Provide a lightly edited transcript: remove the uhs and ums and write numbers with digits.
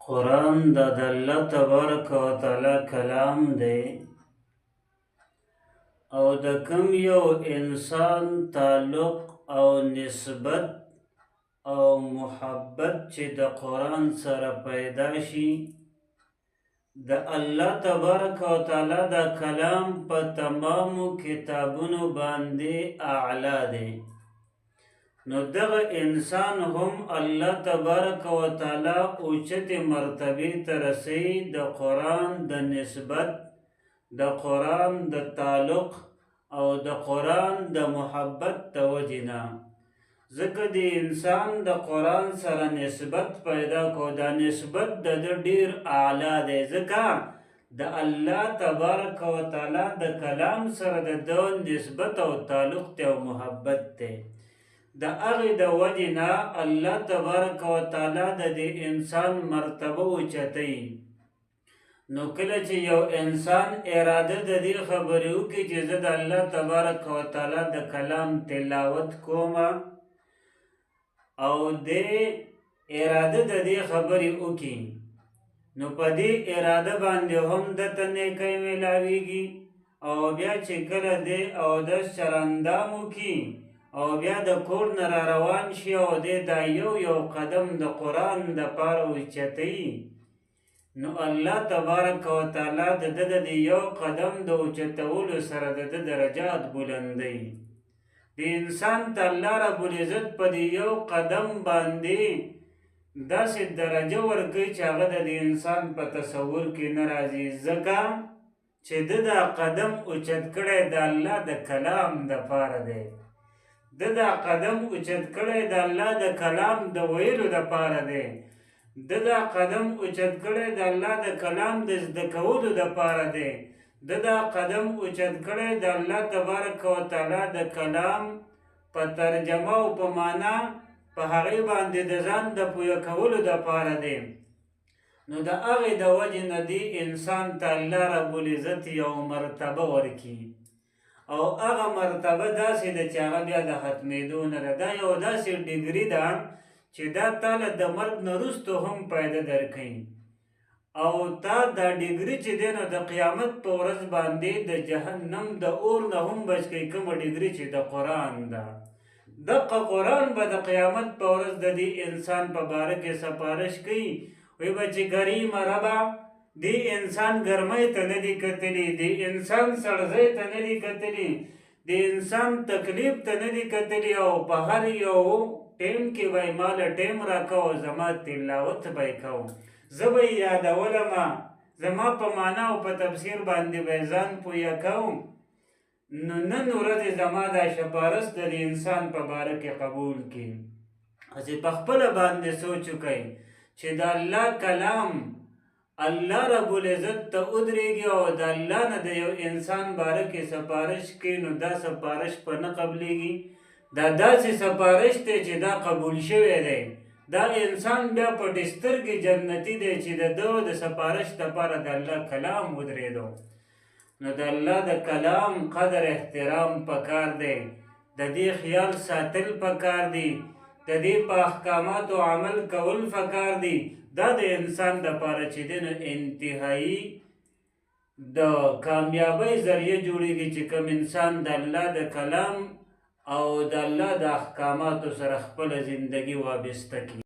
قرآن د الله تبارک و تعالی کلام دی او د کوم یو انسان تعلق او نسبت او محبت چې د قرآن سره پیدا شي د الله تبارک و تعالی د کلام په تمامو کتابونو باندې اعلی دی. نو دغه انسان هم الله تبارک و تعالی اوچت مرتبه ته رسی د قرآن د نسبت، د قرآن د تعلق او د قرآن د محبت د وجې ځکه د انسان د قرآن سره نسبت پیدا کو، دا نسبت د ډیر اعلی دی ځکه د الله تبارک و تعالی د کلام سره د نسبت او تعلق دی او محبت دی. د هغې د وجې نه الله تبارک و تعالی د دې انسان مرتبه اوچتوي. نو کله چې یو انسان اراده د دې خبرې وکړي چې زه د الله تبارک و تعالی د کلام تلاوت کوم او دې اراده د دې خبرې وکړي، نو په دې اراده باندې هم دته نیکۍ میلاویږي او بیا چې کله دې اودس چرندام وکړي او بیا د کور نه را روان شي او دې دا یو قدم د قرآن دپاره اوچتوي، نو الله تبارک و تعالی د ده د یو قدم د اوچتولو سره د ده درجات بلندوي. د انسان ته الله رب العزت په دې یو قدم باندې داسې درجه ورکوي چې هغه د انسان په تصور کې نه راځي، ځکه چې ده دا قدم اوچت کړی د الله د کلام دپاره دی. ده دا قدم اوچت کړی د الله د کلام د ویلو دپاره دی. ده دا قدم اوچت کړی د الله د کلام د زده کولو دپاره دی. ده دا قدم اوچت کړی د الله تبارک و تعالی د کلام په ترجمه او په معنا په هغې باندې د ځان د پویه کولو دپاره دی. نو د هغې د وجې نه دې انسان ته الله رب العزت یو مرتبه ورکړي او هغه مرتبه داسې ده چې هغه بیا د ختمېدو نه ده. دا یو داسې ډګري ده چې دا تاله د مرګ نه وروستو هم پیدا درکوي او تا دا ډګري چې دی نو د قیامت په ورځ باندې د جهنم د اور نه هم بچ کوي. کومه ډګري چې د قرآن ده، دقه قرآن به د قیامت په ورځ د دې انسان په باره کې سفارش کوي، وی به چې کریمه ربه دې انسان ګرمۍ ته نه دي کتلي، دې انسان سړځۍ ته نه دي کتلي، دې انسان تکلیف ته نه دي کتلي او په هر یو ټیم کې به یې ماله ټیم راکوه زما تلاوت به یې کوم، زه به یې یادولمه، زما په معنا او په تفسیر باندې به یې ځان پویه کوم. نو نن ورځې زما دا شپارس د انسان په باره کې قبول کړي. چې په خپله باندې سوچ وکړئ چې د الله کلام الله رب العزت ته ودرېږي او د الله نه د یو انسان باره کې سفارش کوي، نو دا سفارش په نه قبلېږي. دا داسې سفارش دی چې دا قبول شوی دی. دا انسان بیا په سترګې جنتي دی چې د ده د سفارش دپاره د الله کلام ودرېدو. نو د الله د کلام قدر احترام پکار دی، د دې خیال ساتل پکار دی، د دې په احکاماتو عمل کول پکار دی. دا د انسان دپاره چې دی نو انتهایی د کامیابۍ ذریعه جوړېږي چې کوم انسان د الله د کلام او د الله د احکاماتو سره خپله زندگی وابسته کړي.